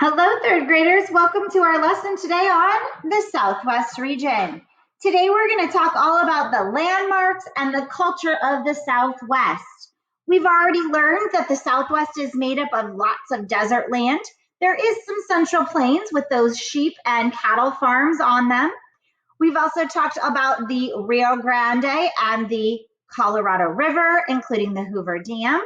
Hello, third graders. Welcome to our lesson today on the Southwest region. Today we're going to talk all about the landmarks and the culture of the Southwest. We've already learned that the Southwest is made up of lots of desert land. There is some central plains with those sheep and cattle farms on them. We've also talked about the Rio Grande and the Colorado River, including the Hoover Dam.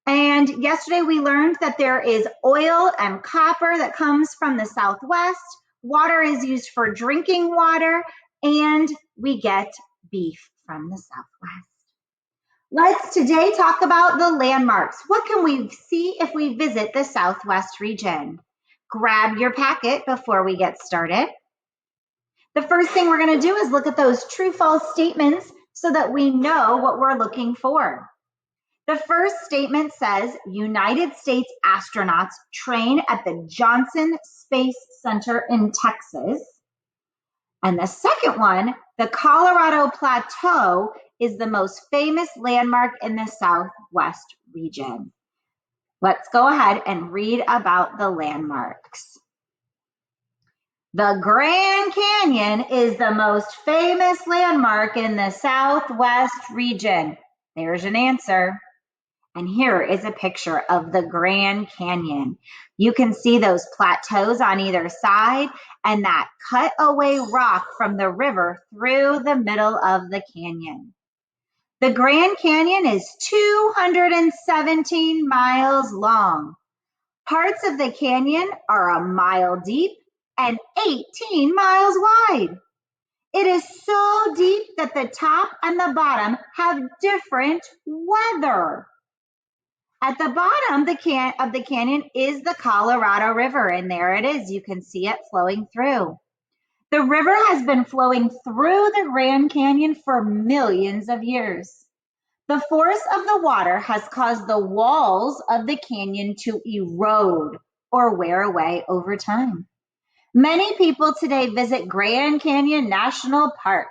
And yesterday we learned that there is oil and copper that comes from the Southwest. Water is used for drinking water, and we get beef from the Southwest. Let's today talk about the landmarks. What can we see if we visit the Southwest region? Grab your packet before we get started. The first thing we're going to do is look at those true-false statements so that we know what we're looking for. The first statement says United States astronauts train at the Johnson Space Center in Texas. And the second one, the Colorado Plateau is the most famous landmark in the Southwest region. Let's go ahead and read about the landmarks. The Grand Canyon is the most famous landmark in the Southwest region. There's an answer. And here is a picture of the Grand Canyon. You can see those plateaus on either side and that cut-away rock from the river through the middle of the canyon. The Grand Canyon is 217 miles long. Parts of the canyon are a mile deep and 18 miles wide. It is so deep that the top and the bottom have different weather. At the bottom of the canyon is the Colorado River, and there it is. You can see it flowing through. The river has been flowing through the Grand Canyon for millions of years. The force of the water has caused the walls of the canyon to erode or wear away over time. Many people today visit Grand Canyon National Park.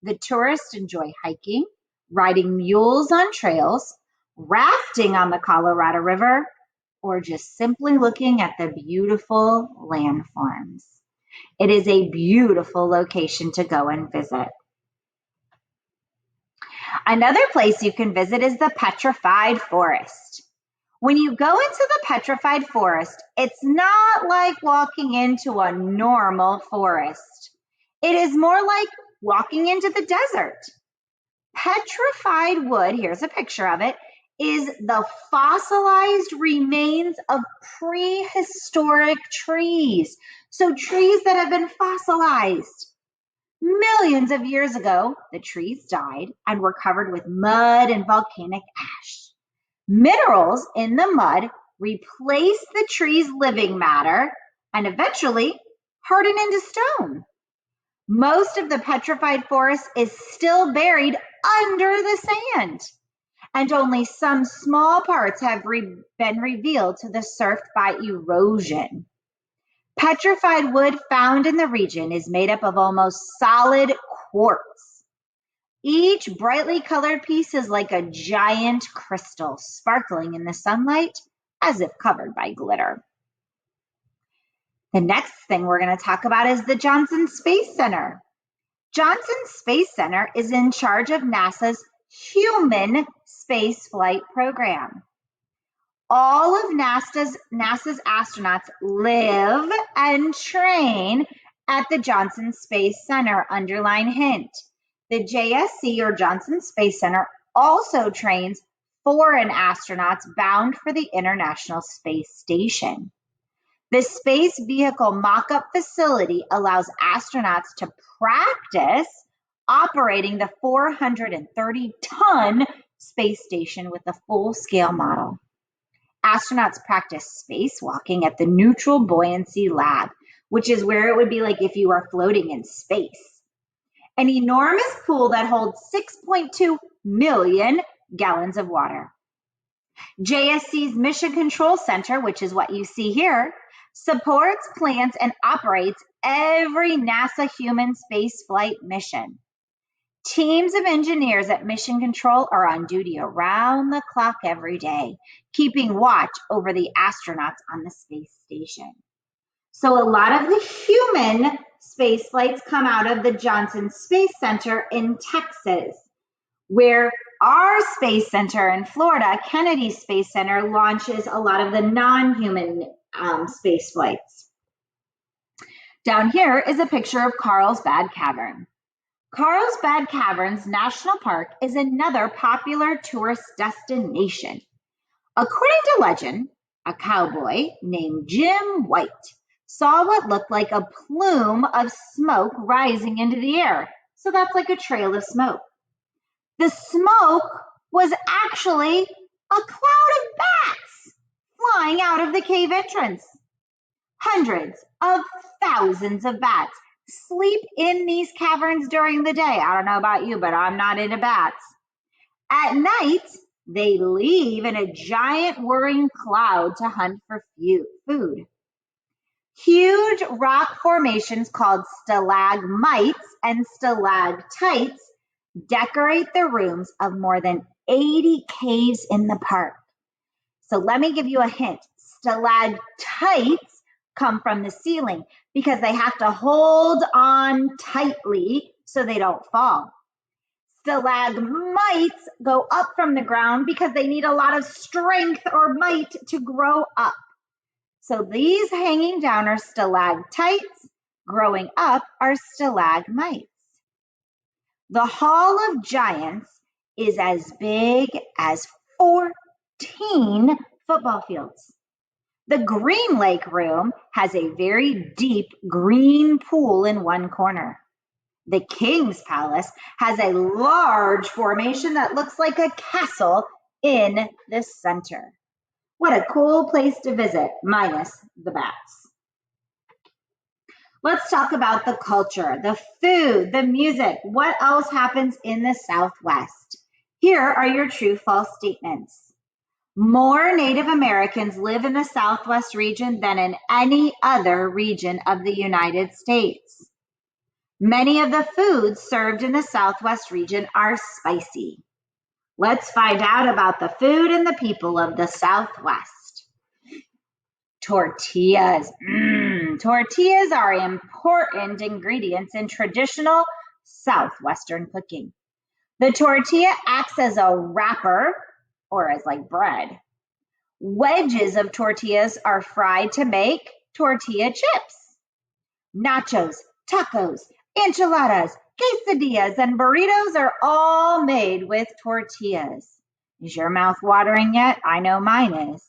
The tourists enjoy hiking, riding mules on trails, rafting on the Colorado River, or just simply looking at the beautiful landforms. It is a beautiful location to go and visit. Another place you can visit is the Petrified Forest. When you go into the Petrified Forest, it's not like walking into a normal forest. It is more like walking into the desert. Petrified wood, here's a picture of it, is the fossilized remains of prehistoric trees. So trees that have been fossilized. Millions of years ago, the trees died and were covered with mud and volcanic ash. Minerals in the mud replaced the tree's living matter and eventually hardened into stone. Most of the Petrified Forest is still buried under the sand, and only some small parts have been revealed to the surf by erosion. Petrified wood found in the region is made up of almost solid quartz. Each brightly colored piece is like a giant crystal sparkling in the sunlight as if covered by glitter. The next thing we're going to talk about is the Johnson Space Center. Johnson Space Center is in charge of NASA's human spaceflight program. All of NASA's astronauts live and train at the Johnson Space Center. Underline hint. The JSC, or Johnson Space Center, also trains foreign astronauts bound for the International Space Station. The Space Vehicle Mock-up Facility allows astronauts to practice operating the 430-ton space station with a full-scale model. Astronauts practice spacewalking at the Neutral Buoyancy Lab, which is where it would be like if you are floating in space. An enormous pool that holds 6.2 million gallons of water. JSC's Mission Control Center, which is what you see here, supports, plans, and operates every NASA human spaceflight mission. Teams of engineers at Mission Control are on duty around the clock every day, keeping watch over the astronauts on the space station. So a lot of the human space flights come out of the Johnson Space Center in Texas, where our Space Center in Florida, Kennedy Space Center, launches a lot of the non-human space flights. Down here is a picture of Carlsbad Cavern. Carlsbad Caverns National Park is another popular tourist destination. According to legend, a cowboy named Jim White saw what looked like a plume of smoke rising into the air. So that's like a trail of smoke. The smoke was actually a cloud of bats flying out of the cave entrance. Hundreds of thousands of bats sleep in these caverns during the day. I don't know about you, but I'm not into bats. At night, they leave in a giant whirring cloud to hunt for food. Huge rock formations called stalagmites and stalactites decorate the rooms of more than 80 caves in the park. So let me give you a hint. Stalactites come from the ceiling because they have to hold on tightly so they don't fall. Stalagmites go up from the ground because they need a lot of strength or might to grow up. So these hanging down are stalactites, growing up are stalagmites. The Hall of Giants is as big as 14 football fields. The Green Lake Room has a very deep green pool in one corner. The King's Palace has a large formation that looks like a castle in the center. What a cool place to visit, minus the bats. Let's talk about the culture, the food, the music. What else happens in the Southwest? Here are your true-false statements. More Native Americans live in the Southwest region than in any other region of the United States. Many of the foods served in the Southwest region are spicy. Let's find out about the food and the people of the Southwest. Tortillas. Tortillas are important ingredients in traditional Southwestern cooking. The tortilla acts as a wrapper or as like bread. Wedges of tortillas are fried to make tortilla chips. Nachos, tacos, enchiladas, quesadillas, and burritos are all made with tortillas. Is your mouth watering yet? I know mine is.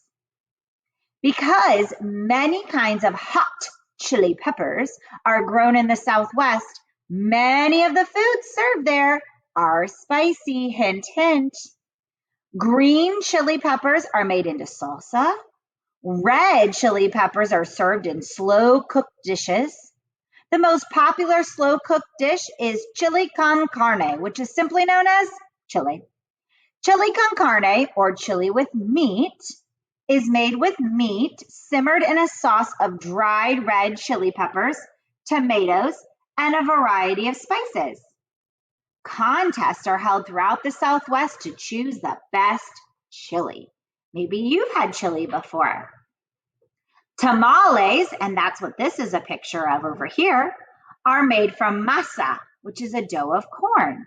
Because many kinds of hot chili peppers are grown in the Southwest, many of the foods served there are spicy. Hint, hint. Green chili peppers are made into salsa. Red chili peppers are served in slow-cooked dishes. The most popular slow-cooked dish is chili con carne, which is simply known as chili. Chili con carne, or chili with meat, is made with meat simmered in a sauce of dried red chili peppers, tomatoes, and a variety of spices. Contests are held throughout the Southwest to choose the best chili. Maybe you've had chili before. Tamales, and that's what this is a picture of over here, are made from masa, which is a dough of corn,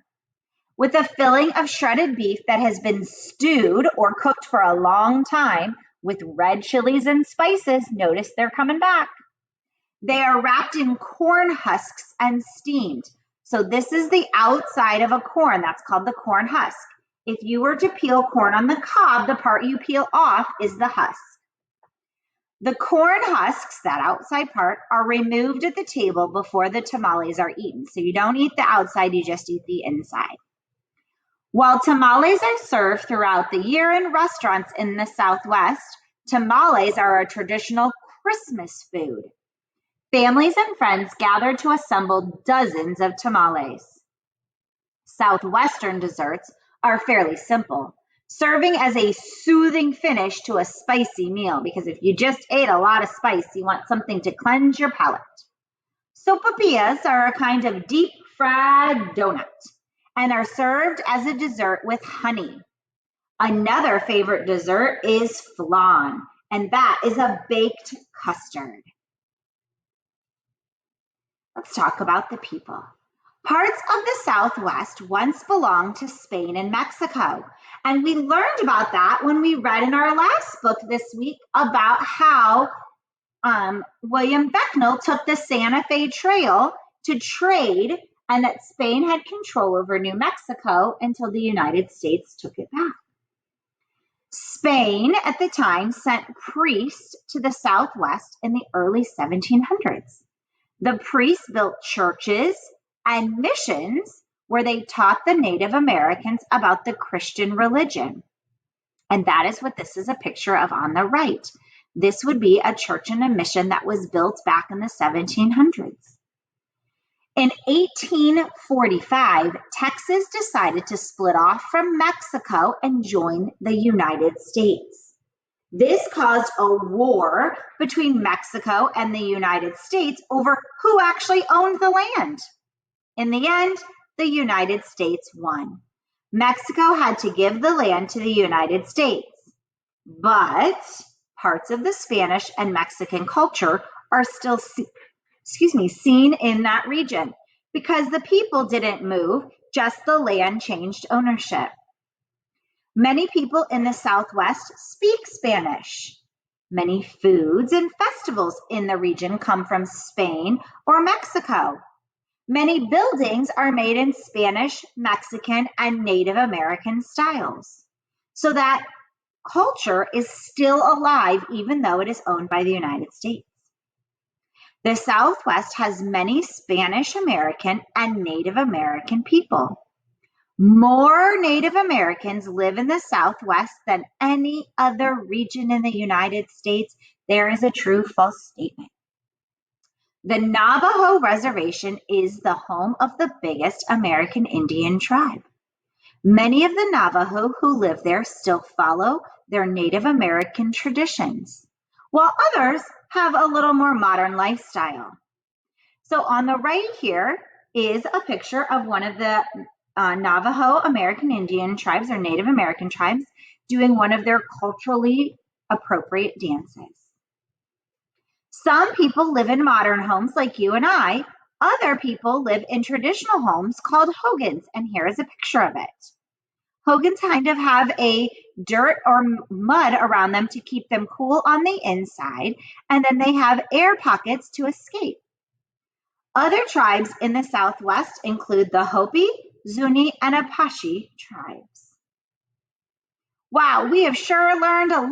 with a filling of shredded beef that has been stewed or cooked for a long time with red chilies and spices. Notice they're coming back. They are wrapped in corn husks and steamed. So this is the outside of a corn. That's called the corn husk. If you were to peel corn on the cob, the part you peel off is the husk. The corn husks, that outside part, are removed at the table before the tamales are eaten. So you don't eat the outside, you just eat the inside. While tamales are served throughout the year in restaurants in the Southwest, tamales are a traditional Christmas food. Families and friends gather to assemble dozens of tamales. Southwestern desserts are fairly simple, serving as a soothing finish to a spicy meal, because if you just ate a lot of spice, you want something to cleanse your palate. Sopapillas are a kind of deep fried donut, and are served as a dessert with honey. Another favorite dessert is flan, and that is a baked custard. Let's talk about the people. Parts of the Southwest once belonged to Spain and Mexico. And we learned about that when we read in our last book this week about how William Becknell took the Santa Fe Trail to trade, and that Spain had control over New Mexico until the United States took it back. Spain at the time sent priests to the Southwest in the early 1700s. The priests built churches and missions where they taught the Native Americans about the Christian religion. And that is what this is a picture of on the right. This would be a church and a mission that was built back in the 1700s. In 1845, Texas decided to split off from Mexico and join the United States. This caused a war between Mexico and the United States over who actually owned the land. In the end, the United States won. Mexico had to give the land to the United States, but parts of the Spanish and Mexican culture are still seen in that region because the people didn't move, just the land changed ownership. Many people in the Southwest speak Spanish. Many foods and festivals in the region come from Spain or Mexico. Many buildings are made in Spanish, Mexican, and Native American styles. So that culture is still alive even though it is owned by the United States. The Southwest has many Spanish American and Native American people. More Native Americans live in the Southwest than any other region in the United States. There is a true false statement. The Navajo Reservation is the home of the biggest American Indian tribe. Many of the Navajo who live there still follow their Native American traditions, while others have a little more modern lifestyle. So on the right here is a picture of one of the Navajo American Indian tribes or Native American tribes doing one of their culturally appropriate dances. Some people live in modern homes like you and I. Other people live in traditional homes called hogans, and here is a picture of it. Hogans kind of have a dirt or mud around them to keep them cool on the inside, and then they have air pockets to escape. Other tribes in the Southwest include the Hopi, Zuni, and Apache tribes. Wow, we have sure learned a